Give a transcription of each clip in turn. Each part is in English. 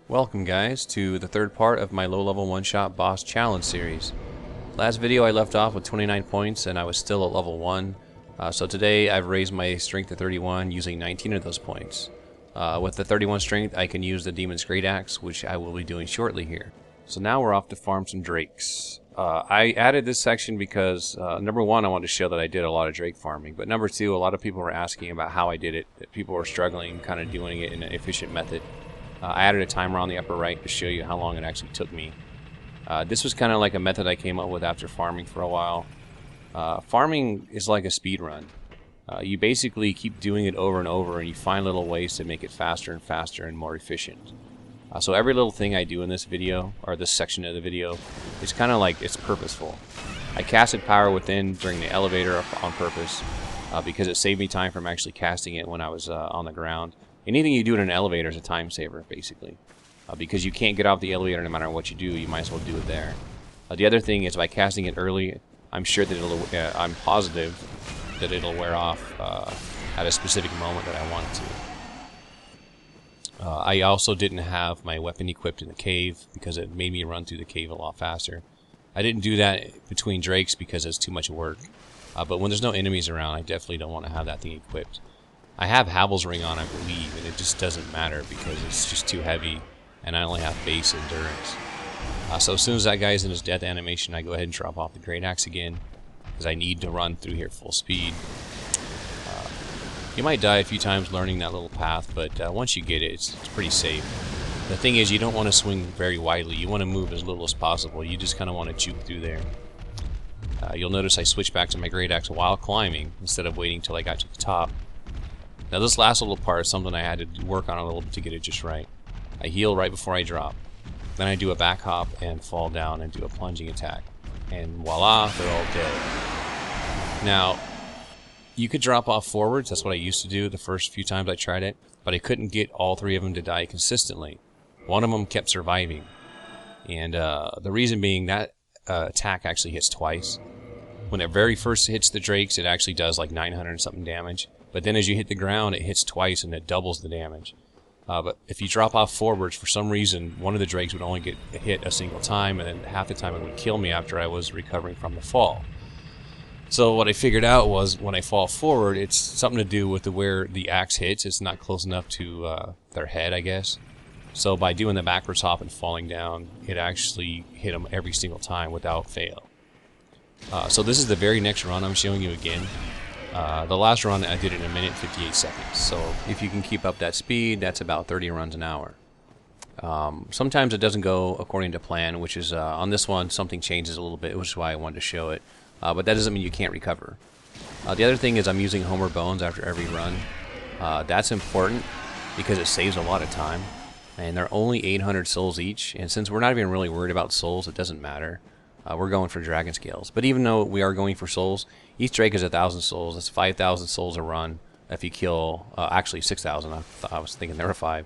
Welcome guys to the third part of my low-level one-shot boss challenge series. Last video I left off with 29 points and I was still at level 1. So today I've raised my strength to 31 using 19 of those points. With the 31 strength I can use the Demon's Great Axe, which I will be doing shortly here. So now we're off to farm some drakes. I added this section because number one, I wanted to show that I did a lot of drake farming, but number two, a lot of people were asking about how I did it. That people were struggling kind of doing it in an efficient method. I added a timer on the upper right to show you how long it actually took me. This was kind of like a method I came up with after farming for a while. Farming is like a speed run. You basically keep doing it over and over and you find little ways to make it faster and faster and more efficient. So every little thing I do in this video, or this section of the video, is kind of like it's purposeful. I casted Power Within during the elevator on purpose because it saved me time from actually casting it when I was on the ground. Anything you do in an elevator is a time saver, basically. Because you can't get off the elevator no matter what you do, you might as well do it there. The other thing is by casting it early, I'm sure that I'm positive that it'll wear off at a specific moment that I want it to. I also didn't have my weapon equipped in the cave because it made me run through the cave a lot faster. I didn't do that between drakes because it's too much work. But when there's no enemies around, I definitely don't want to have that thing equipped. I have Havel's Ring on, I believe, and it just doesn't matter because it's just too heavy, and I only have base endurance. So as soon as that guy's in his death animation, I go ahead and drop off the Great Axe again, because I need to run through here full speed. You might die a few times learning that little path, but once you get it, it's pretty safe. The thing is, you don't want to swing very widely. You want to move as little as possible. You just kind of want to juke through there. You'll notice I switched back to my Great Axe while climbing, instead of waiting till I got to the top. Now this last little part is something I had to work on a little bit to get it just right. I heal right before I drop. Then I do a back hop and fall down and do a plunging attack. And voila, they're all dead. Now, you could drop off forwards, that's what I used to do the first few times I tried it, but I couldn't get all three of them to die consistently. One of them kept surviving. And the reason being that attack actually hits twice. When it very first hits the drakes, it actually does like 900 and something damage. But then as you hit the ground, it hits twice and it doubles the damage. But if you drop off forwards, for some reason, one of the drakes would only get hit a single time, and then half the time it would kill me after I was recovering from the fall. So what I figured out was when I fall forward, it's something to do with where the axe hits. It's not close enough to their head, I guess. So by doing the backwards hop and falling down, it actually hit them every single time without fail. So this is the very next run I'm showing you again. The last run I did it in 1 minute 58 seconds, so if you can keep up that speed, that's about 30 runs an hour. Sometimes it doesn't go according to plan, which is on this one something changes a little bit, which is why I wanted to show it, but that doesn't mean you can't recover. The other thing is I'm using Homer Bones after every run. That's important because it saves a lot of time, and they're only 800 souls each, and since we're not even really worried about souls, it doesn't matter. We're going for dragon scales. But even though we are going for souls, each drake is 1,000 souls. That's 5,000 souls a run if you kill, actually 6,000. I was thinking there were 5.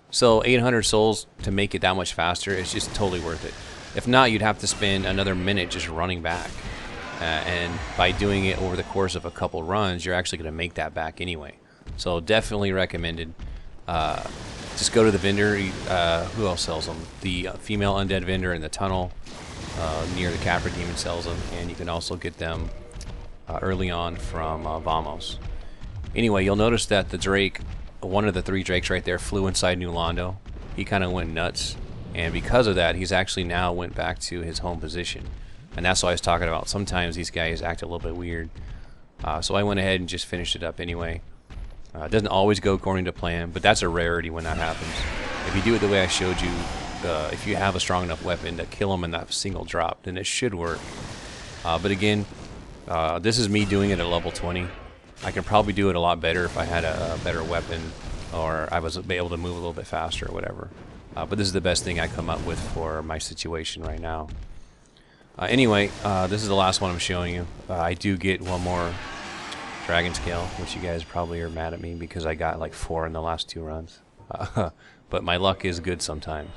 So 800 souls to make it that much faster is just totally worth it. If not, you'd have to spend another minute just running back. And by doing it over the course of a couple runs, you're actually going to make that back anyway. So definitely recommended. Just go to the vendor. Who else sells them? The female undead vendor in the tunnel near the Capra Demon sells them, and you can also get them early on from Vamos. Anyway, you'll notice that the drake, one of the 3 drakes right there, flew inside New Londo. He kind of went nuts, and because of that, he's actually now went back to his home position. And that's what I was talking about. Sometimes these guys act a little bit weird. So I went ahead and just finished it up anyway. It doesn't always go according to plan, but that's a rarity when that happens. If you do it the way I showed you, if you have a strong enough weapon to kill them in that single drop, then it should work. But again, this is me doing it at level 20. I can probably do it a lot better if I had a better weapon, or I was able to move a little bit faster or whatever. But this is the best thing I come up with for my situation right now. Anyway, this is the last one I'm showing you. I do get one more dragon scale, which you guys probably are mad at me because I got like 4 in the last 2 runs. But my luck is good sometimes.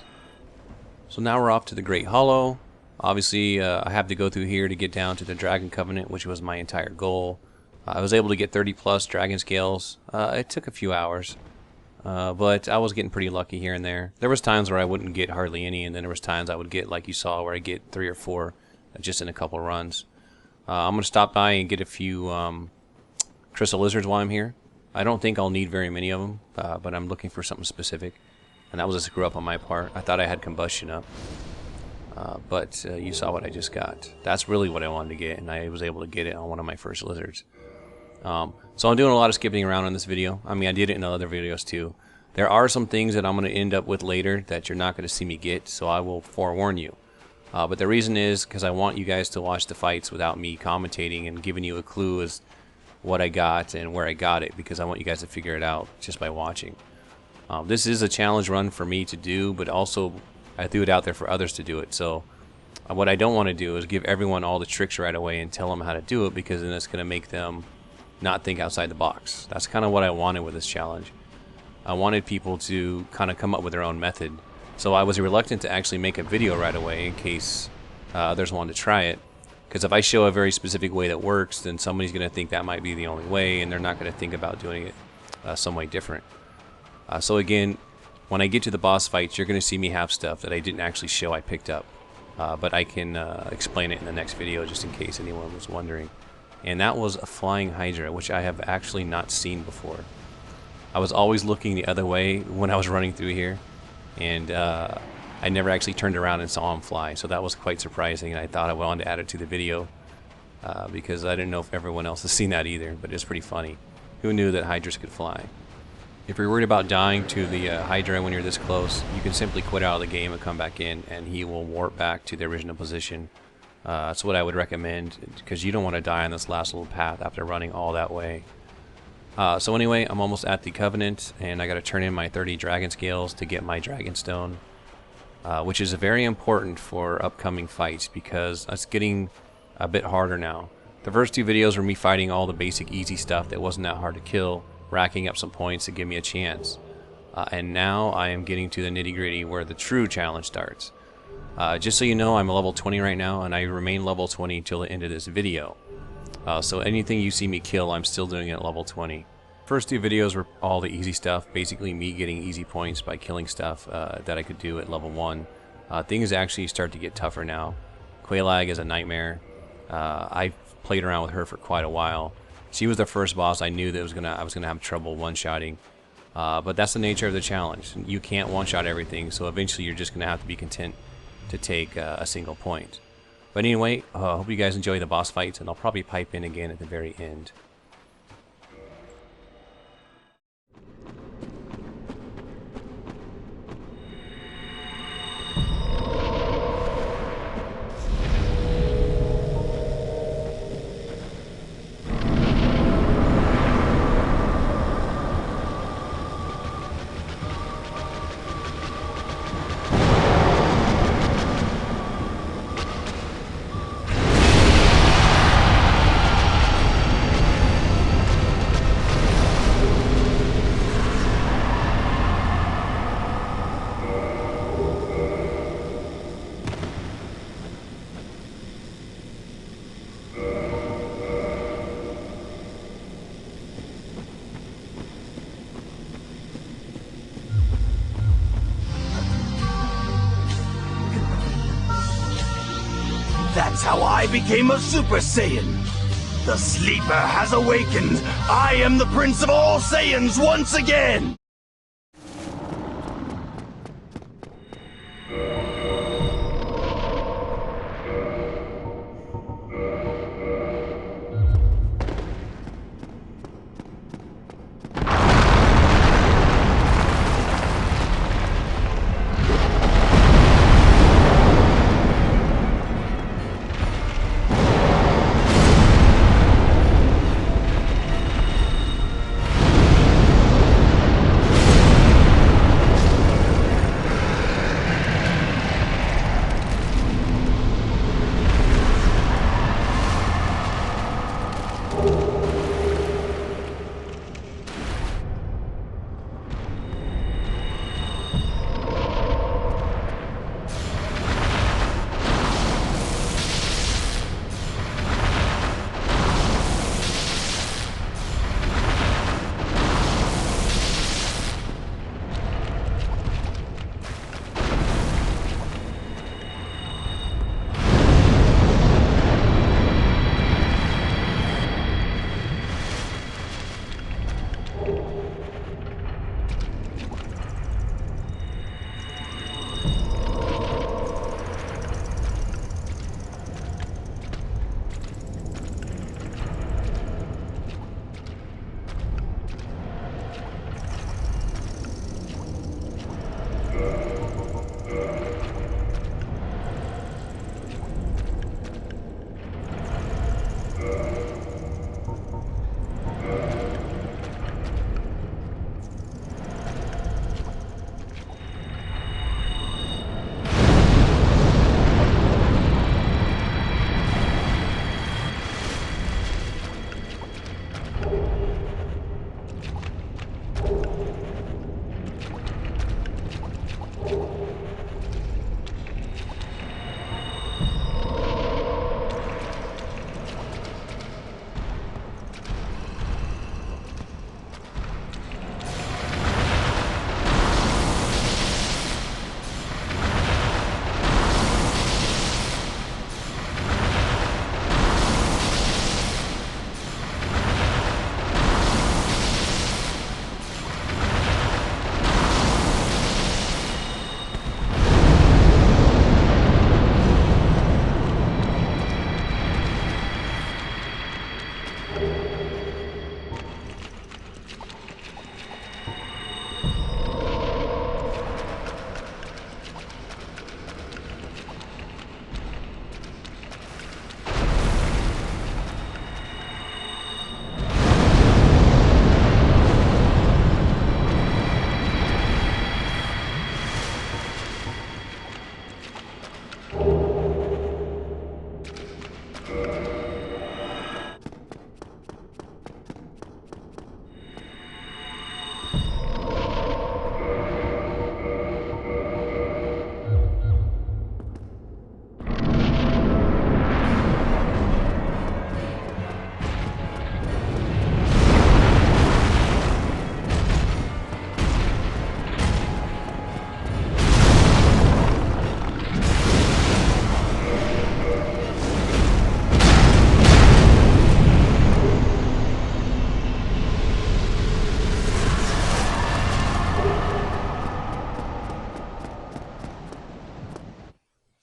So now we're off to the Great Hollow. Obviously, I have to go through here to get down to the Dragon Covenant, which was my entire goal. I was able to get 30 plus dragon scales. It took a few hours. but I was getting pretty lucky here and there. There was times where I wouldn't get hardly any, and then there was times I would get, like you saw, where I get 3 or 4 just in a couple runs. I'm going to stop by and get a few crystal lizards while I'm here. I don't think I'll need very many of them, but I'm looking for something specific. And that was a screw up on my part. I thought I had combustion up. But you saw what I just got. That's really what I wanted to get, and I was able to get it on one of my first lizards. So I'm doing a lot of skipping around in this video. I mean, I did it in other videos too. There are some things that I'm going to end up with later that you're not going to see me get, so I will forewarn you. But the reason is because I want you guys to watch the fights without me commentating and giving you a clue as what I got and where I got it, because I want you guys to figure it out just by watching. This is a challenge run for me to do, but also I threw it out there for others to do it. So what I don't want to do is give everyone all the tricks right away and tell them how to do it, because then it's going to make them not think outside the box. That's kind of what I wanted with this challenge. I wanted people to kind of come up with their own method. So I was reluctant to actually make a video right away in case others wanted to try it. Because if I show a very specific way that works, then somebody's going to think that might be the only way, and they're not going to think about doing it some way different. So again, when I get to the boss fights, you're going to see me have stuff that I didn't actually show I picked up. But I can explain it in the next video just in case anyone was wondering. And that was a flying hydra, which I have actually not seen before. I was always looking the other way when I was running through here, and I never actually turned around and saw him fly, so that was quite surprising, and I thought I wanted to add it to the video because I didn't know if everyone else has seen that either, but it's pretty funny. Who knew that hydras could fly? If you're worried about dying to the hydra when you're this close, you can simply quit out of the game and come back in, and he will warp back to the original position. That's what I would recommend, because you don't want to die on this last little path after running all that way. So anyway, I'm almost at the Covenant, and I got to turn in my 30 dragon scales to get my dragon stone, which is very important for upcoming fights because it's getting a bit harder now. The first 2 videos were me fighting all the basic easy stuff that wasn't that hard to kill, racking up some points to give me a chance. And now I am getting to the nitty-gritty where the true challenge starts. Just so you know, I'm a level 20 right now, and I remain level 20 until the end of this video. So anything you see me kill, I'm still doing at level 20. First 2 videos were all the easy stuff, basically me getting easy points by killing stuff that I could do at level 1. Things actually start to get tougher now. Quelaag is a nightmare. I've played around with her for quite a while. She was the first boss I knew that I was gonna have trouble one-shotting. But that's the nature of the challenge. You can't one-shot everything, so eventually you're just gonna have to be content to take a single point. But anyway, hope you guys enjoy the boss fights, and I'll probably pipe in again at the very end. That's how I became a Super Saiyan. The Sleeper has awakened. I am the Prince of all Saiyans once again!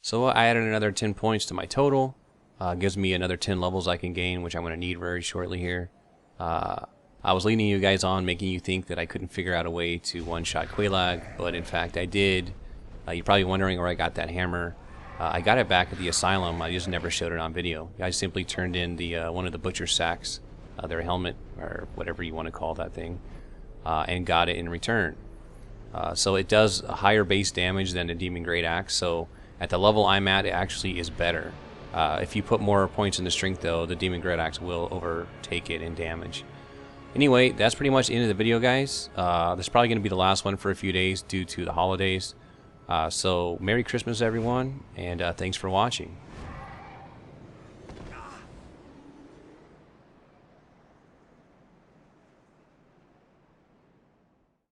So I added another 10 points to my total. Gives me another 10 levels I can gain, which I'm going to need very shortly here. I was leading you guys on, making you think that I couldn't figure out a way to one-shot Quelaag, but in fact I did. You're probably wondering where I got that hammer. I got it back at the asylum. I just never showed it on video. I simply turned in the one of the butcher sacks, their helmet, or whatever you want to call that thing, and got it in return. So it does a higher base damage than the Demon Great Axe, so at the level I'm at, it actually is better. If you put more points in the strength, though, the Demon Great Axe will overtake it in damage. Anyway, that's pretty much the end of the video, guys. This is probably going to be the last one for a few days due to the holidays. So Merry Christmas, everyone, and thanks for watching.